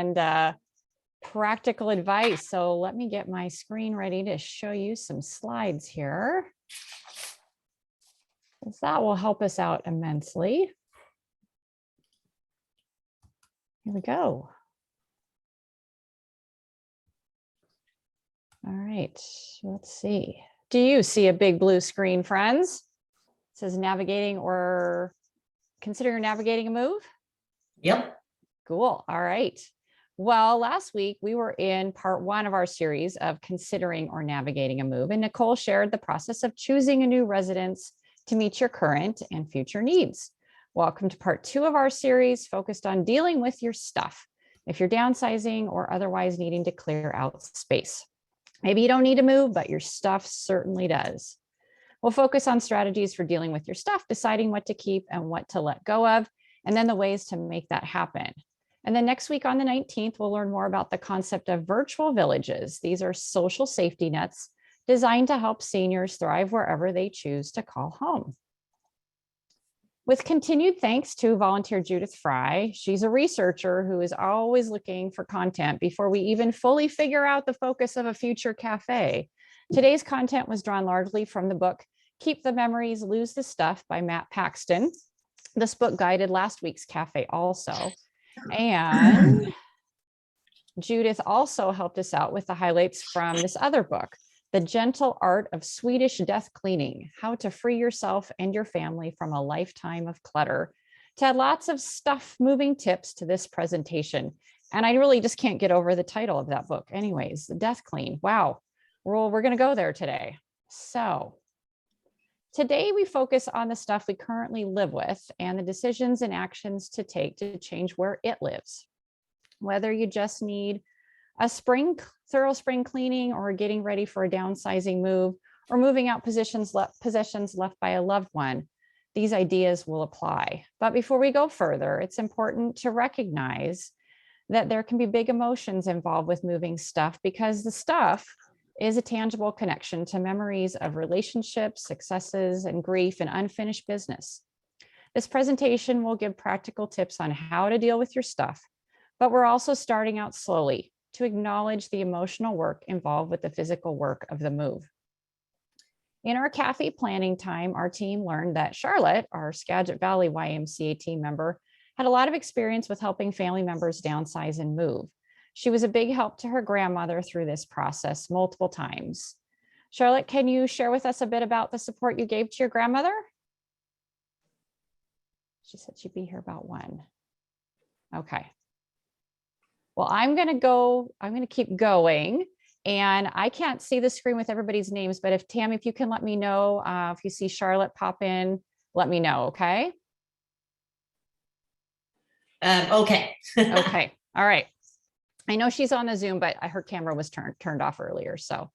and practical advice. So let me get my screen ready to show you some slides here. That will help us out immensely. Here we go. All right, let's see. Do you see a big blue screen, friends? It says navigating or consider navigating a move. Yep. Cool. All right. Well, last week we were in part 1 of our series of considering or navigating a move, and Nicole shared the process of choosing a new residence to meet your current and future needs. Welcome to part 2 of our series focused on dealing with your stuff if you're downsizing or otherwise needing to clear out space. Maybe you don't need to move, but your stuff certainly does. We'll focus on strategies for dealing with your stuff, deciding what to keep and what to let go of, and then the ways to make that happen. And then next week on the 19th, we'll learn more about the concept of virtual villages. These are social safety nets designed to help seniors thrive wherever they choose to call home. With continued thanks to volunteer Judith Fry, she's a researcher who is always looking for content before we even fully figure out the focus of a future cafe. Today's content was drawn largely from the book, Keep the Memories, Lose the Stuff by Matt Paxton. This book guided last week's cafe also. And Judith also helped us out with the highlights from this other book, The Gentle Art of Swedish Death Cleaning, How to Free Yourself and Your Family from a Lifetime of Clutter. To add lots of stuff moving tips to this presentation. And I really just can't get over the title of that book. Anyways, The Death Clean. Wow. Well, we're going to go there today. So today we focus on the stuff we currently live with and the decisions and actions to take to change where it lives. Whether you just need a thorough spring cleaning or getting ready for a downsizing move or moving out possessions left by a loved one, these ideas will apply. But before we go further, it's important to recognize that there can be big emotions involved with moving stuff because the stuff is a tangible connection to memories of relationships, successes, and grief and unfinished business. This presentation will give practical tips on how to deal with your stuff, but we're also starting out slowly to acknowledge the emotional work involved with the physical work of the move. In our cafe planning time, our team learned that Charlotte, our Skagit Valley YMCA team member, had a lot of experience with helping family members downsize and move. She was a big help to her grandmother through this process multiple times. Charlotte, can you share with us a bit about the support you gave to your grandmother? She said she'd be here about 1. Okay. Well, I'm going to keep going, and I can't see the screen with everybody's names, but if Tammy, if you can let me know, if you see Charlotte pop in, let me know. Okay. Okay. Okay. All right. I know she's on the Zoom, but her camera was turned off earlier. So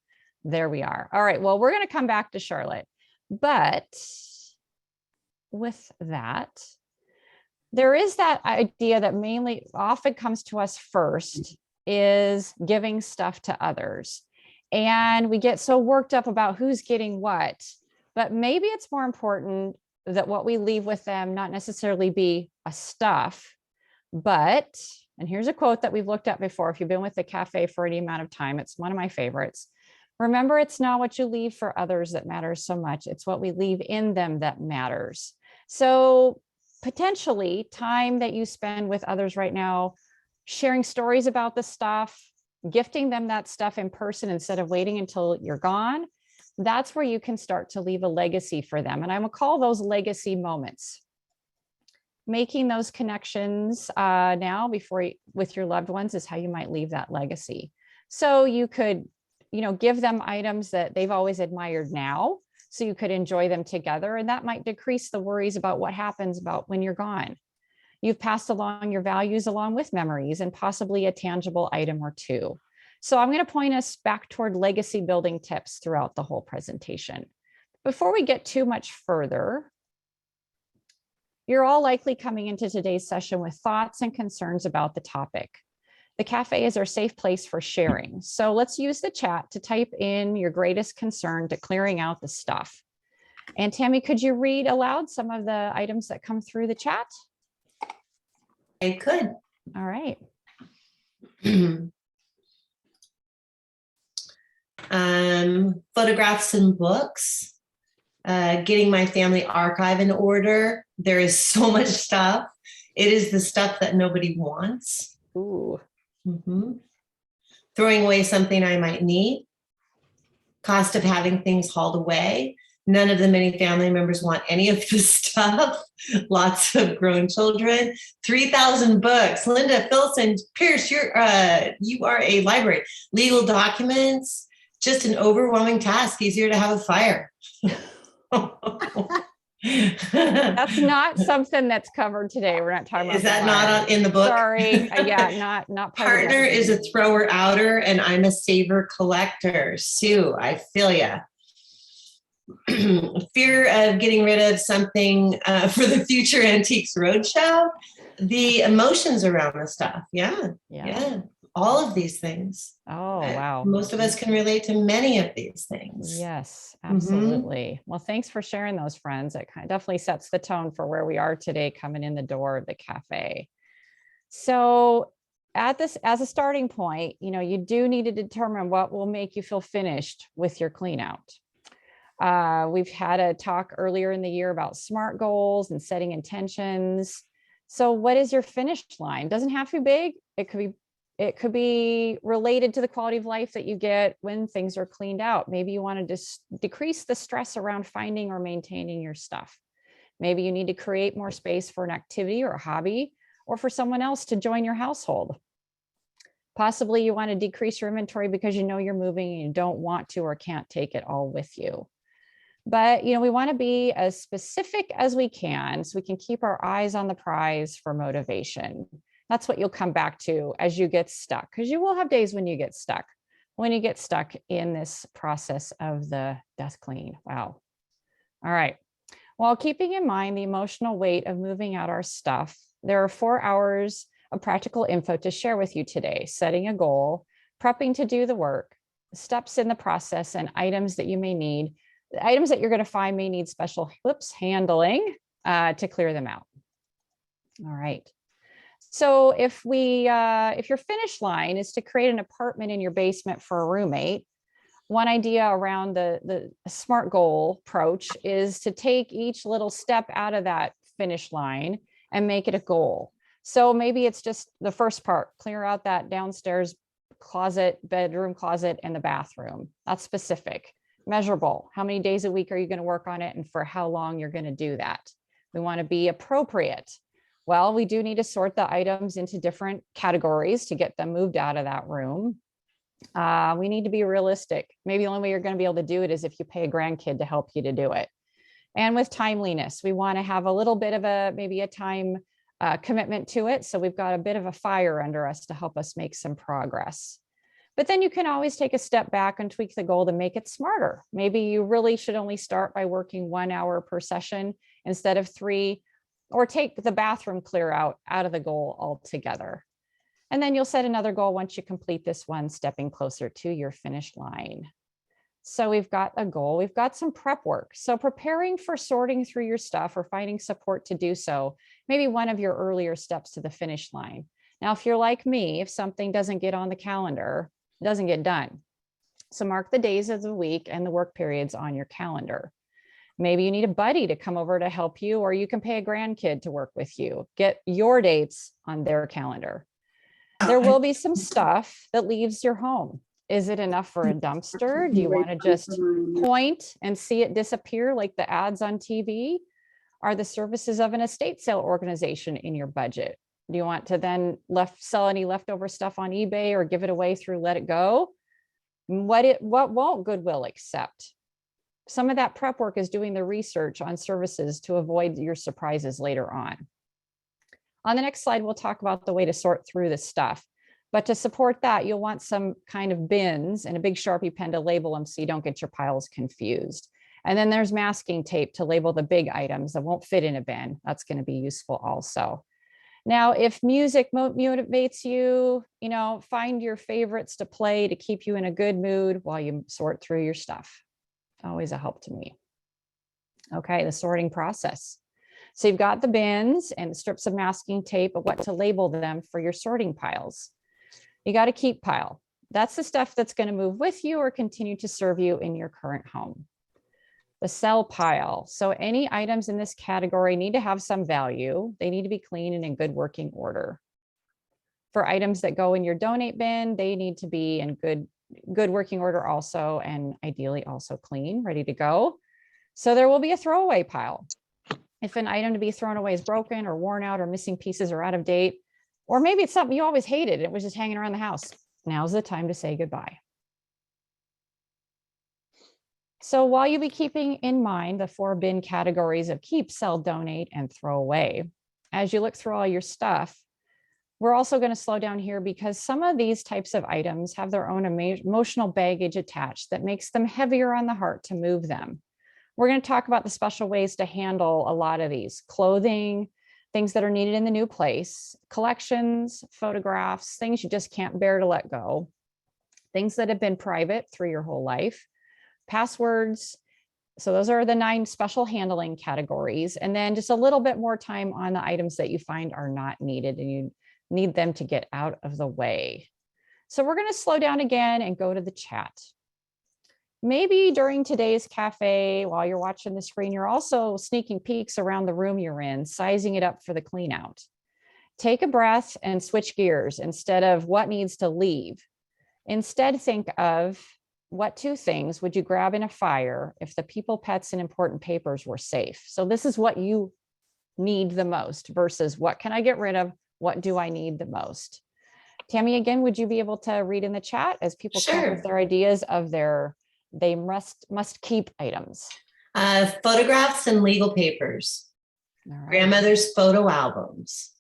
there we are. All right. Well, we're going to come back to Charlotte, but with that, there is that idea that mainly often comes to us first is giving stuff to others. And we get so worked up about who's getting what, but maybe it's more important that what we leave with them not necessarily be a stuff, but, and here's a quote that we've looked at before. If you've been with the cafe for any amount of time, it's one of my favorites. Remember, it's not what you leave for others that matters so much. It's what we leave in them that matters. So potentially time that you spend with others right now, sharing stories about the stuff, gifting them that stuff in person instead of waiting until you're gone, that's where you can start to leave a legacy for them. And I will call those legacy moments. Making those connections now with your loved ones is how you might leave that legacy. So you could, give them items that they've always admired now, so you could enjoy them together. And that might decrease the worries about what happens about when you're gone. You've passed along your values along with memories and possibly a tangible item or two. So I'm going to point us back toward legacy building tips throughout the whole presentation. Before we get too much further, you're all likely coming into today's session with thoughts and concerns about the topic. The cafe is our safe place for sharing. So let's use the chat to type in your greatest concern to clearing out the stuff. And Tammy, could you read aloud some of the items that come through the chat? I could. All right. Photographs and books, getting my family archive in order. There is so much stuff. It is the stuff that nobody wants. Ooh. Mhm. Throwing away something I might need. Cost of having things hauled away. None of the many family members want any of this stuff. Lots of grown children. 3,000 books. Linda, Philson, Pierce, you are a library. Legal documents. Just an overwhelming task. Easier to have a fire. That's not something that's covered today. We're not talking about. Is that not in the book? Sorry. Yeah, not part Partner of is a thrower outer, and I'm a saver collector. Sue, I feel ya. Fear of getting rid of something for the future Antiques Roadshow. The emotions around the stuff. Yeah. All of these things. Oh, wow. Most of us can relate to many of these things. Yes, absolutely. Well, thanks for sharing those, friends. It definitely sets the tone for where we are today coming in the door of the cafe. So at this, as a starting point, you do need to determine what will make you feel finished with your clean out. We've had a talk earlier in the year about SMART goals and setting intentions. So what is your finish line? Doesn't have to be big. It could be related to the quality of life that you get when things are cleaned out. Maybe you want to just decrease the stress around finding or maintaining your stuff. Maybe you need to create more space for an activity or a hobby, or for someone else to join your household. Possibly you want to decrease your inventory because you're moving and you don't want to or can't take it all with you. But, we want to be as specific as we can so we can keep our eyes on the prize for motivation. That's what you'll come back to as you get stuck, because you will have days when you get stuck in this process of the death clean. Wow. All right. While keeping in mind the emotional weight of moving out our stuff, there are 4 hours of practical info to share with you today: setting a goal, prepping to do the work, steps in the process, and items that you may need. The items that you're going to find may need special handling to clear them out. All right. So if your finish line is to create an apartment in your basement for a roommate, one idea around the SMART goal approach is to take each little step out of that finish line and make it a goal. So maybe it's just the first part: clear out that downstairs bedroom closet, and the bathroom. That's specific, measurable. How many days a week are you going to work on it, and for how long you're going to do that? We want to be appropriate. Well, we do need to sort the items into different categories to get them moved out of that room. We need to be realistic. Maybe the only way you're going to be able to do it is if you pay a grandkid to help you to do it. And with timeliness, we want to have a little bit of maybe a time commitment to it. So we've got a bit of a fire under us to help us make some progress. But then you can always take a step back and tweak the goal to make it smarter. Maybe you really should only start by working 1 hour per session instead of 3, or take the bathroom clear out of the goal altogether. And then you'll set another goal once you complete this one, stepping closer to your finish line. So we've got a goal, we've got some prep work. So preparing for sorting through your stuff or finding support to do so, maybe one of your earlier steps to the finish line. Now, if you're like me, if something doesn't get on the calendar, it doesn't get done. So mark the days of the week and the work periods on your calendar. Maybe you need a buddy to come over to help you, or you can pay a grandkid to work with you. Get your dates on their calendar. There will be some stuff that leaves your home. Is it enough for a dumpster? Do you want to just point and see it disappear like the ads on TV? Are the services of an estate sale organization in your budget? Do you want to then sell any leftover stuff on eBay or give it away through Let It Go? What won't Goodwill accept? Some of that prep work is doing the research on services to avoid your surprises later on. On the next slide, we'll talk about the way to sort through this stuff. But to support that, you'll want some kind of bins and a big Sharpie pen to label them so you don't get your piles confused. And then there's masking tape to label the big items that won't fit in a bin. That's going to be useful also. Now, if music motivates you, find your favorites to play to keep you in a good mood while you sort through your stuff. Always a help to me. Okay, the sorting process. So you've got the bins and strips of masking tape of what to label them for your sorting piles. You got to keep pile. That's the stuff that's going to move with you or continue to serve you in your current home. The sell pile. So any items in this category need to have some value. They need to be clean and in good working order. For items that go in your donate bin, they need to be in good working order also, and ideally also clean, ready to go. So there will be a throwaway pile. If an item to be thrown away is broken or worn out or missing pieces or out of date, or maybe it's something you always hated, it was just hanging around the house, now's the time to say goodbye. So while you be keeping in mind the 4 bin categories of keep, sell, donate, and throw away, as you look through all your stuff, we're also going to slow down here because some of these types of items have their own emotional baggage attached that makes them heavier on the heart to move them. We're going to talk about the special ways to handle a lot of these: clothing, things that are needed in the new place, collections, photographs, things you just can't bear to let go, things that have been private through your whole life, passwords. So those are the 9 special handling categories. And then just a little bit more time on the items that you find are not needed and you need them to get out of the way. So we're going to slow down again and go to the chat. Maybe during today's cafe, while you're watching the screen, you're also sneaking peeks around the room you're in, sizing it up for the clean out. Take a breath and switch gears instead of what needs to leave. Instead, think of what 2 things would you grab in a fire if the people, pets, and important papers were safe? So this is what you need the most versus what can I get rid of? What do I need the most? Tammy, again, would you be able to read in the chat as people come up with their ideas of they must keep items? Photographs and legal papers. All right. Grandmother's photo albums.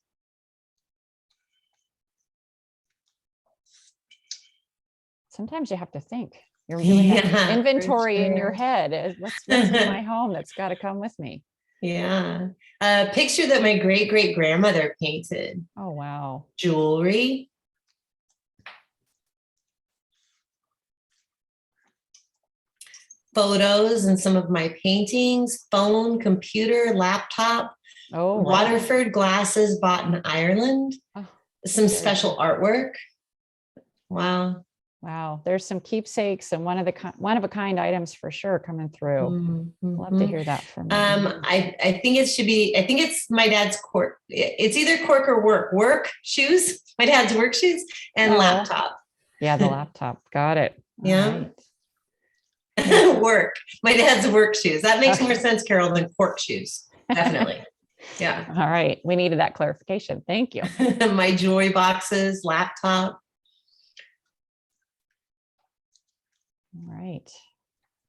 Sometimes you have to think. You're doing that inventory in your head. What's in my home that's got to come with me? Yeah. A picture that my great-great-grandmother painted. Oh, wow. Jewelry. Photos and some of my paintings, phone, computer, laptop, Waterford glasses bought in Ireland, some special artwork. Wow. Wow. There's some keepsakes and one of a kind items for sure coming through. Love to hear that from you. I think it's my dad's cork. It's either cork or work shoes, my dad's work shoes, and laptop. Yeah, the laptop. Got it. Yeah. Work. My dad's work shoes. That makes more sense, Carol, than cork shoes. Definitely. Yeah. All right. We needed that clarification. Thank you. My jewelry boxes, laptop. All right.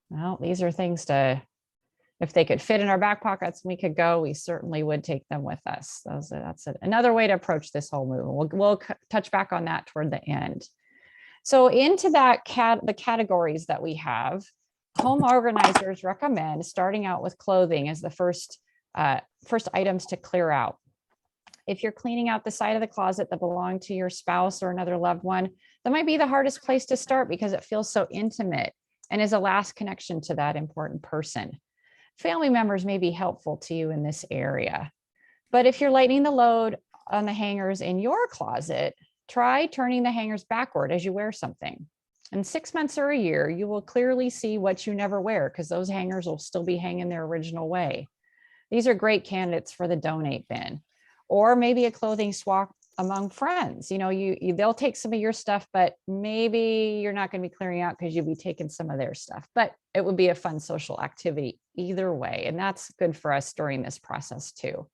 Well, these are things if they could fit in our back pockets, we could go, we certainly would take them with us. That's another way to approach this whole movement. We'll touch back on that toward the end. So into the categories that we have, home organizers recommend starting out with clothing as the first items to clear out. If you're cleaning out the side of the closet that belonged to your spouse or another loved one, that might be the hardest place to start because it feels so intimate and is a last connection to that important person. Family members may be helpful to you in this area. But if you're lightening the load on the hangers in your closet, try turning the hangers backward as you wear something. In 6 months or a year, you will clearly see what you never wear because those hangers will still be hanging their original way. These are great candidates for the donate bin, or maybe a clothing swap among friends. You know, they'll take some of your stuff, but maybe you're not going to be clearing out because you'll be taking some of their stuff, but it would be a fun social activity either way. And that's good for us during this process too.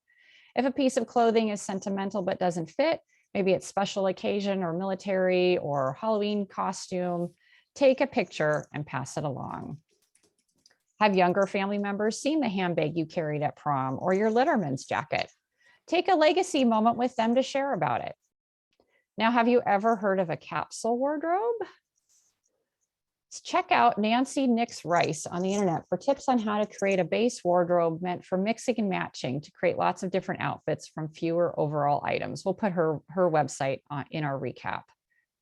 If a piece of clothing is sentimental but doesn't fit, maybe it's special occasion or military or Halloween costume, take a picture and pass it along. Have younger family members seen the handbag you carried at prom or your Letterman's jacket? Take a legacy moment with them to share about it. Now, have you ever heard of a capsule wardrobe? Check out Nancy Nix Rice on the internet for tips on how to create a base wardrobe meant for mixing and matching to create lots of different outfits from fewer overall items. We'll put her website in our recap,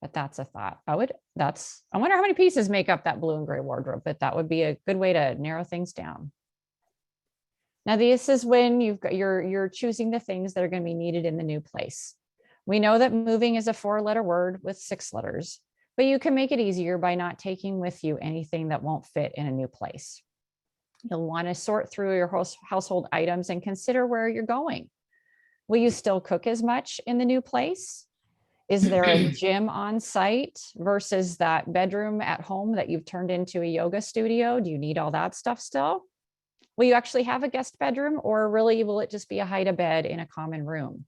but that's a thought. I wonder how many pieces make up that blue and gray wardrobe, but that would be a good way to narrow things down. Now, this is when you're choosing the things that are going to be needed in the new place. We know that moving is a 4-letter word with 6 letters, but you can make it easier by not taking with you anything that won't fit in a new place. You'll want to sort through your household items and consider where you're going. Will you still cook as much in the new place? Is there a gym on site versus that bedroom at home that you've turned into a yoga studio? Do you need all that stuff still? Will you actually have a guest bedroom, or really will it just be a hide-a-bed in a common room?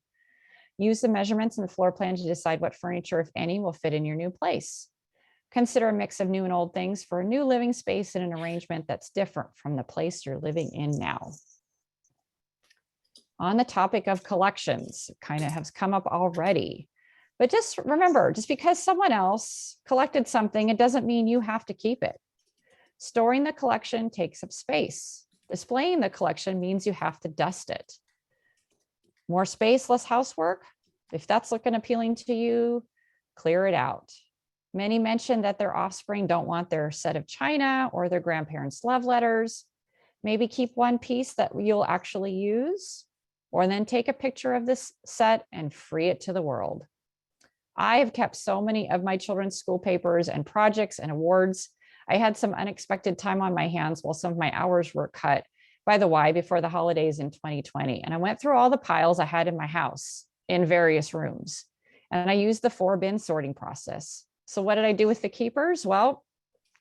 Use the measurements in the floor plan to decide what furniture, if any, will fit in your new place. Consider a mix of new and old things for a new living space and an arrangement that's different from the place you're living in now. On the topic of collections, kind of has come up already. But just remember, just because someone else collected something, it doesn't mean you have to keep it. Storing the collection takes up space. Displaying the collection means you have to dust it. More space, less housework. If that's looking appealing to you, clear it out. Many mention that their offspring don't want their set of china or their grandparents' love letters. Maybe keep one piece that you'll actually use, or then take a picture of this set and free it to the world. I have kept so many of my children's school papers and projects and awards. I had some unexpected time on my hands while some of my hours were cut by the Y before the holidays in 2020. And I went through all the piles I had in my house in various rooms. And I used the 4-bin sorting process. So what did I do with the keepers? Well,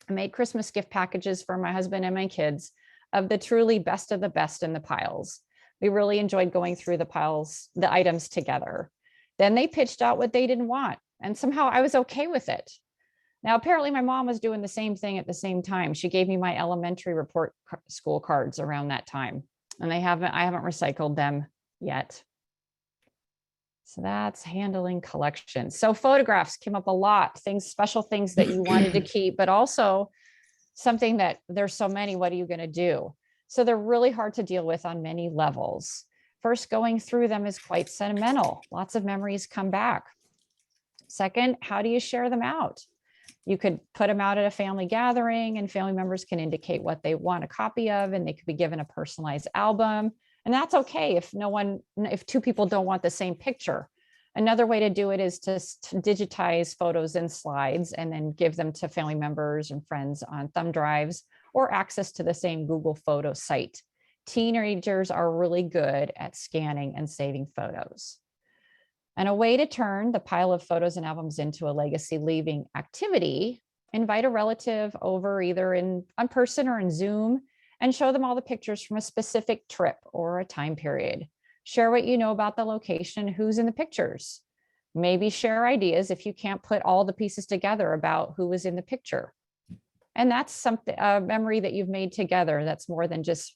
I made Christmas gift packages for my husband and my kids of the truly best of the best in the piles. We really enjoyed going through the piles, the items together. Then they pitched out what they didn't want, and somehow I was okay with it. Now, apparently my mom was doing the same thing at the same time. She gave me my elementary report school cards around that time, and I haven't recycled them yet. So that's handling collections. So photographs came up a lot, special things that you wanted to keep, but also something that there's so many, what are you going to do? So they're really hard to deal with on many levels. First, going through them is quite sentimental. Lots of memories come back. Second, how do you share them out? You could put them out at a family gathering, and family members can indicate what they want a copy of, and they could be given a personalized album. And that's okay if 2 people don't want the same picture. Another way to do it is to digitize photos in slides and then give them to family members and friends on thumb drives, or access to the same Google Photo site. Teenagers are really good at scanning and saving photos. And a way to turn the pile of photos and albums into a legacy leaving activity, invite a relative over either in person or in Zoom and show them all the pictures from a specific trip or a time period. Share what you know about the location, who's in the pictures. Maybe share ideas if you can't put all the pieces together about who was in the picture. And that's something, a memory that you've made together that's more than just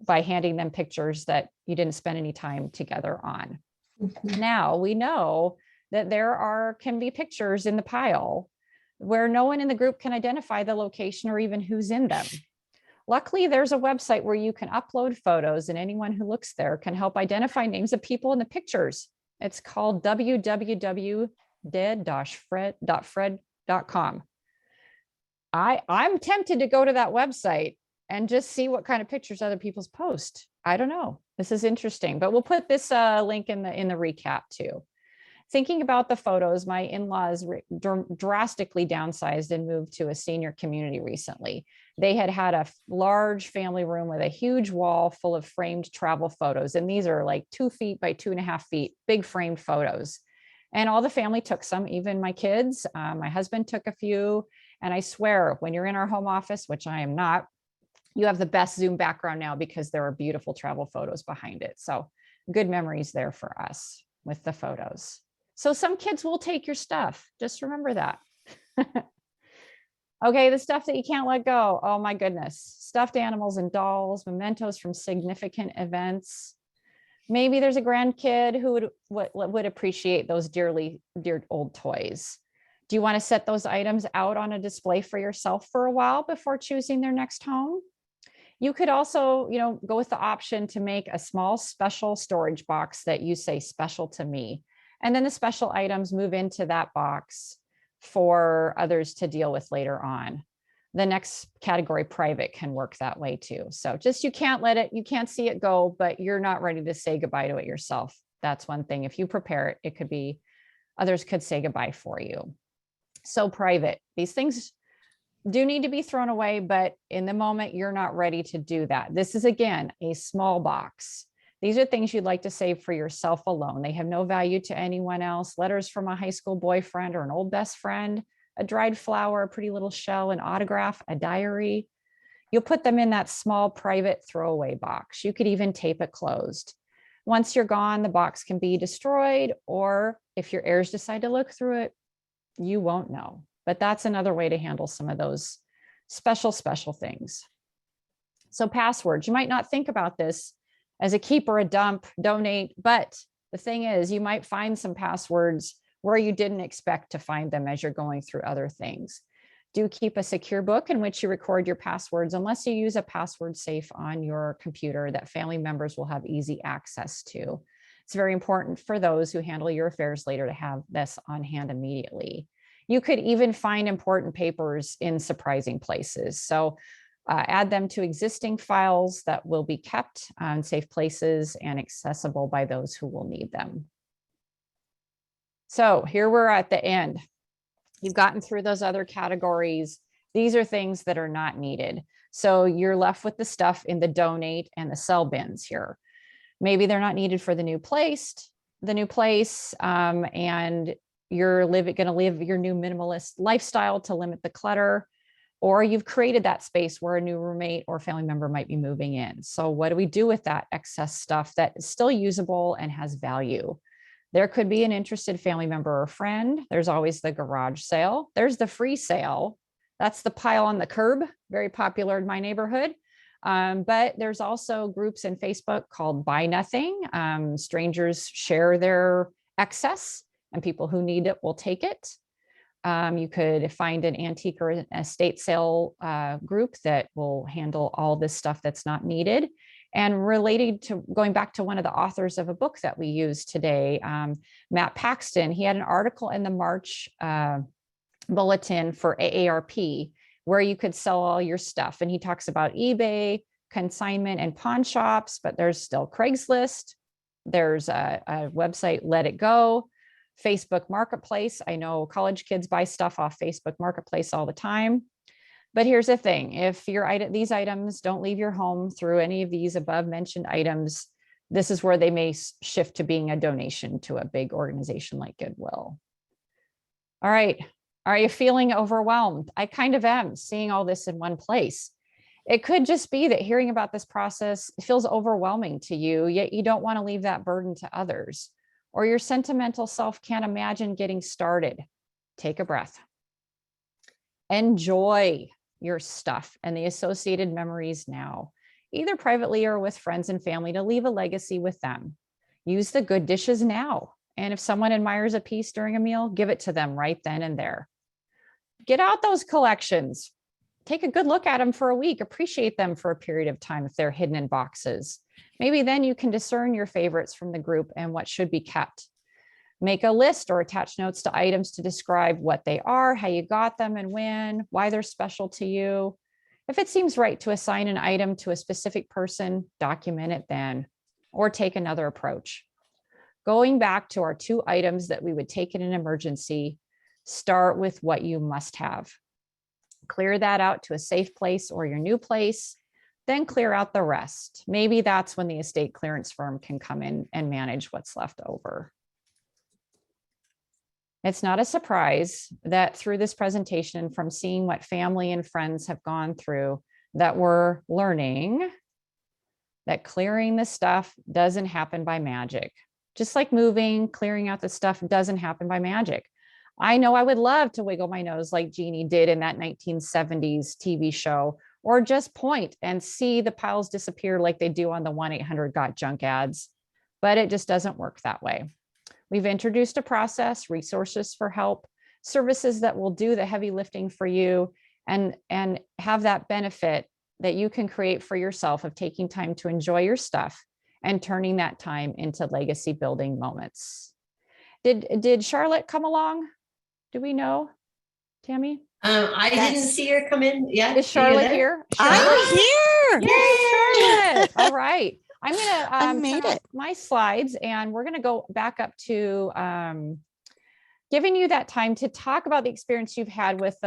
by handing them pictures that you didn't spend any time together on. Now we know that can be pictures in the pile where no one in the group can identify the location or even who's in them. Luckily, there's a website where you can upload photos, and anyone who looks there can help identify names of people in the pictures. It's called www.dead-fred.com. I'm tempted to go to that website and just see what kind of pictures other people's post. I don't know. This is interesting, but we'll put this link in the recap too. Thinking about the photos, my in-laws drastically downsized and moved to a senior community recently. They had a large family room with a huge wall full of framed travel photos. And these are like 2 feet by 2.5 feet, big framed photos. And all the family took some, even my kids. My husband took a few. And I swear, when you're in our home office, which I am not, you have the best Zoom background now because there are beautiful travel photos behind it. So good memories there for us with the photos. So some kids will take your stuff. Just remember that. Okay, the stuff that you can't let go. Oh my goodness. Stuffed animals and dolls, mementos from significant events. Maybe there's a grandkid who would appreciate those dear old toys. Do you want to set those items out on a display for yourself for a while before choosing their next home? You could also, go with the option to make a small special storage box that you say special to me. And then the special items move into that box for others to deal with later on. The next category, private, can work that way too. So just, you can't see it go, but you're not ready to say goodbye to it yourself. That's one thing. If you prepare it, it could be Others could say goodbye for you. So private. These things do need to be thrown away, but in the moment, you're not ready to do that. This is, again, a small box. These are things you'd like to save for yourself alone. They have no value to anyone else. Letters from a high school boyfriend or an old best friend, a dried flower, a pretty little shell, an autograph, a diary. You'll put them in that small private throwaway box. You could even tape it closed. Once you're gone, the box can be destroyed, or if your heirs decide to look through it, you won't know. But that's another way to handle some of those special things. So passwords, you might not think about this as a keep or a dump, donate, but the thing is, you might find some passwords where you didn't expect to find them as you're going through other things. Do keep a secure book in which you record your passwords, unless you use a password safe on your computer that family members will have easy access to. It's very important for those who handle your affairs later to have this on hand immediately. You could even find important papers in surprising places. So add them to existing files that will be kept in safe places and accessible by those who will need them. So here we're at the end. You've gotten through those other categories. These are things that are not needed. So you're left with the stuff in the donate and the sell bins here. Maybe they're not needed for the new place, and you're going to live your new minimalist lifestyle to limit the clutter, or you've created that space where a new roommate or family member might be moving in. So what do we do with that excess stuff that is still usable and has value? There could be an interested family member or friend. There's always the garage sale. There's the free sale. That's the pile on the curb, very popular in my neighborhood. But there's also groups in Facebook called Buy Nothing. Strangers share their excess, and people who need it will take it. You could find an antique or an estate sale group that will handle all this stuff that's not needed. And related to going back to one of the authors of a book that we use today, Matt Paxton, he had an article in the March bulletin for AARP where you could sell all your stuff. And he talks about eBay, consignment, and pawn shops, but there's still Craigslist. There's a website, Let It Go, Facebook Marketplace. I know college kids buy stuff off Facebook Marketplace all the time. But here's the thing, if these items don't leave your home through any of these above mentioned items, this is where they may shift to being a donation to a big organization like Goodwill. All right. Are you feeling overwhelmed? I kind of am, seeing all this in one place. It could just be that hearing about this process feels overwhelming to you, yet you don't want to leave that burden to others. Or your sentimental self can't imagine getting started. Take a breath. Enjoy your stuff and the associated memories now, either privately or with friends and family, to leave a legacy with them. Use the good dishes now. And if someone admires a piece during a meal, give it to them right then and there. Get out those collections. Take a good look at them for a week. Appreciate them for a period of time if they're hidden in boxes. Maybe then you can discern your favorites from the group and what should be kept. Make a list or attach notes to items to describe what they are, how you got them and when, why they're special to you. If it seems right to assign an item to a specific person, document it then, or take another approach. Going back to our 2 items that we would take in an emergency, start with what you must have. Clear that out to a safe place or your new place, then clear out the rest. Maybe that's when the estate clearance firm can come in and manage what's left over. It's not a surprise that through this presentation, from seeing what family and friends have gone through, that we're learning that clearing the stuff doesn't happen by magic. Just like moving, clearing out the stuff doesn't happen by magic. I know I would love to wiggle my nose like Jeannie did in that 1970s TV show, or just point and see the piles disappear like they do on the 1-800-GOT-JUNK ads, but it just doesn't work that way. We've introduced a process, resources for help, services that will do the heavy lifting for you, and have that benefit that you can create for yourself of taking time to enjoy your stuff and turning that time into legacy building moments. Did Charlotte come along? Do we know, Tammy? I didn't see her come in yet. Is Charlotte here? I'm here. Yay, Charlotte. All right. I'm I going made to it. my slides, and we're going to go back up to giving you that time to talk about the experience you've had with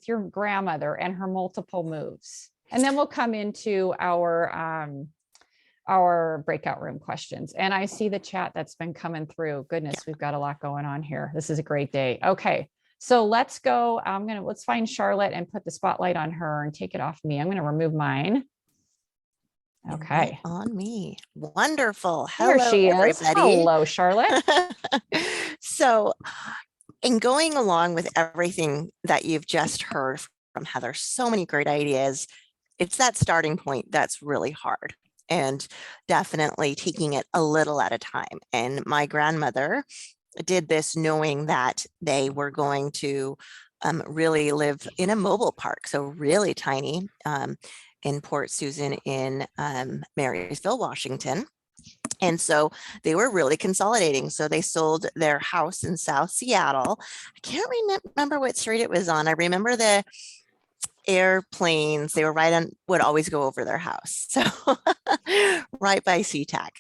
your grandmother and her multiple moves. And then we'll come into our breakout room questions. And I see the chat that's been coming through. Goodness, we've got a lot going on here. This is a great day. Okay. So let's go. Let's find Charlotte and put the spotlight on her and take it off me. I'm going to remove mine. Okay. On me. Wonderful. Here Hello, she is. everybody. Hello, Charlotte. So, in going along with everything that you've just heard from Heather, so many great ideas. It's that starting point that's really hard, and definitely taking it a little at a time. And my grandmother did this knowing that they were going to really live in a mobile park, so really tiny, in Port Susan in Marysville, Washington. And so they were really consolidating. So they sold their house in South Seattle. I can't remember what street it was on. I remember the airplanes, they were right on, would always go over their house. So right by SeaTac.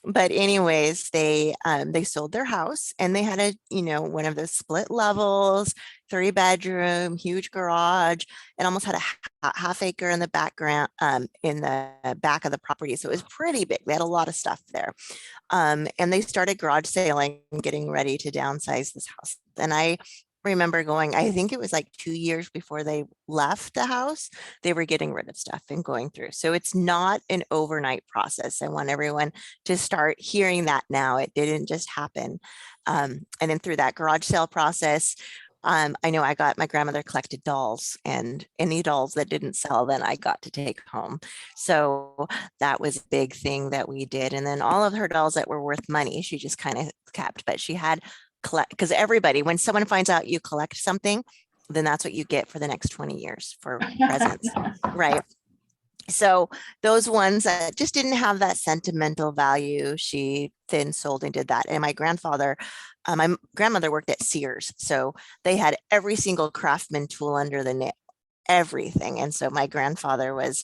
But anyways, they sold their house, and they had one of those split levels, 3-bedroom, huge garage, and almost had a half acre in the background, in the back of the property. So it was pretty big. They had a lot of stuff there. And they started garage sailing, getting ready to downsize this house. And I remember going, I think it was like 2 years before they left the house, they were getting rid of stuff and going through. So it's not an overnight process. I want everyone to start hearing that now. It didn't just happen. And then through that garage sale process, I know my grandmother collected dolls, and any dolls that didn't sell, then I got to take home. So that was a big thing that we did. And then all of her dolls that were worth money, she just kind of kept, but she had because everybody, when someone finds out you collect something, then that's what you get for the next 20 years for presents, right? So those ones that just didn't have that sentimental value, she then sold and did that. And my grandmother worked at Sears, so they had every single craftsman tool under the nail, everything. And so my grandfather was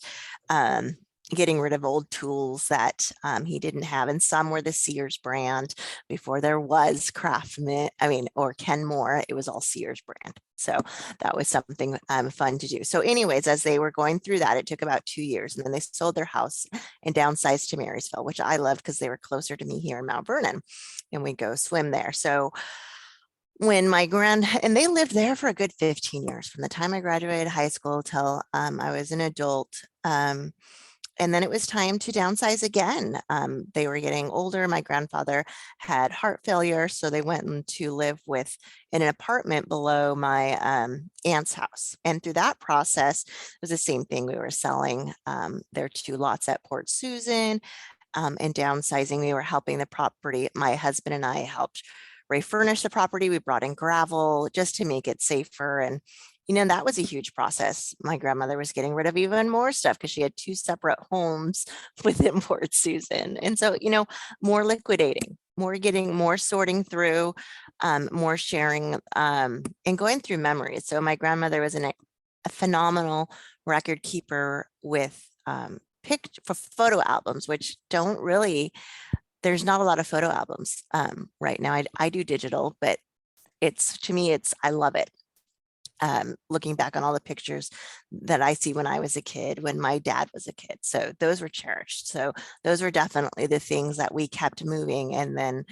getting rid of old tools that he didn't have. And some were the Sears brand before there was Craftsman, or Kenmore, it was all Sears brand. So that was something fun to do. So anyways, as they were going through that, it took about 2 years, and then they sold their house and downsized to Marysville, which I loved because they were closer to me here in Mount Vernon, and we go swim there. So when and they lived there for a good 15 years, from the time I graduated high school till I was an adult. And then it was time to downsize again. They were getting older. My grandfather had heart failure, so they went to live in an apartment below my aunt's house. And through that process, it was the same thing. We were selling their 2 lots at Port Susan and downsizing. We were helping the property. My husband and I helped refurnish the property. We brought in gravel just to make it safer. And that was a huge process. My grandmother was getting rid of even more stuff because she had 2 separate homes within Port Susan. And so, more liquidating, more sorting through, more sharing, and going through memories. So my grandmother was a phenomenal record keeper with for photo albums, which there's not a lot of photo albums right now. I do digital, but I love it. Looking back on all the pictures that I see when I was a kid, when my dad was a kid. So those were cherished. So those were definitely the things that we kept moving, and then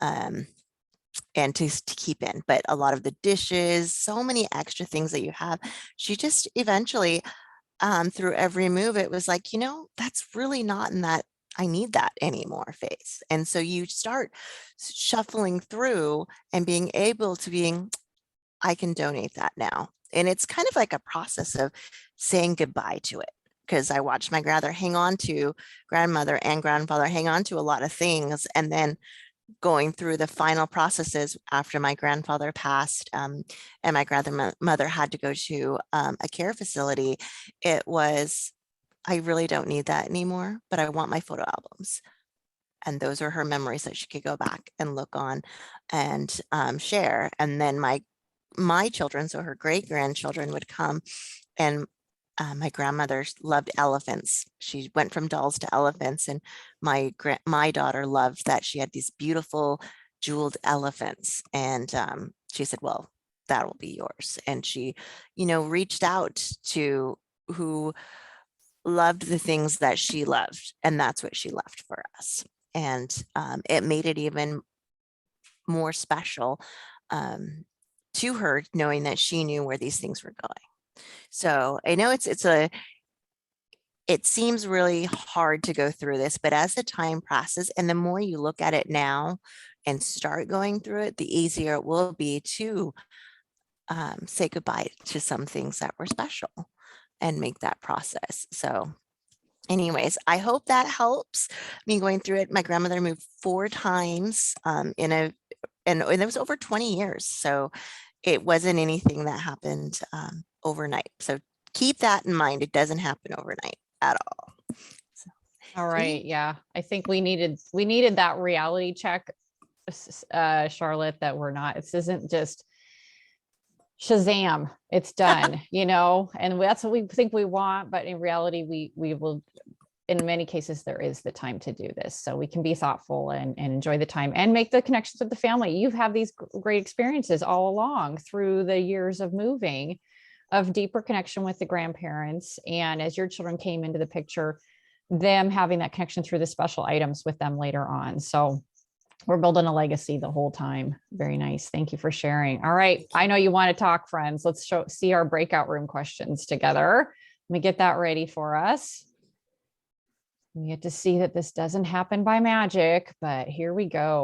and to keep in. But a lot of the dishes, so many extra things that you have, she just eventually through every move, it was like, that's really not in that I need that anymore phase. And so you start shuffling through and being able to I can donate that now. And it's kind of like a process of saying goodbye to it, because I watched my grandmother and grandfather hang on to a lot of things, and then going through the final processes after my grandfather passed, and my grandmother had to go to a care facility. It was, I really don't need that anymore, but I want my photo albums. And those are her memories that she could go back and look on and share. And then my children, so her great grandchildren, would come, and my grandmother loved elephants. She went from dolls to elephants, and my daughter loved that she had these beautiful jeweled elephants. And she said, well, that will be yours. And she, reached out to who loved the things that she loved. And that's what she left for us. And it made it even more special to her, knowing that she knew where these things were going. So I know it seems really hard to go through this, but as the time passes and the more you look at it now and start going through it, the easier it will be to say goodbye to some things that were special and make that process. So anyways, I hope that helps me going through it. My grandmother moved 4 times and it was over 20 years. So it wasn't anything that happened overnight. So keep that in mind. It doesn't happen overnight at all. So, All right. Yeah. I think we needed that reality check, Charlotte, that this isn't just Shazam, it's done, and that's what we think we want. But in reality, we will, in many cases, there is the time to do this. So we can be thoughtful and enjoy the time and make the connections with the family. You've had these great experiences all along through the years of moving, of deeper connection with the grandparents. And as your children came into the picture, them having that connection through the special items with them later on. So we're building a legacy the whole time. Very nice. Thank you for sharing. All right. I know you want to talk, friends. Let's see our breakout room questions together. Let me get that ready for us. We get to see that this doesn't happen by magic, but here we go.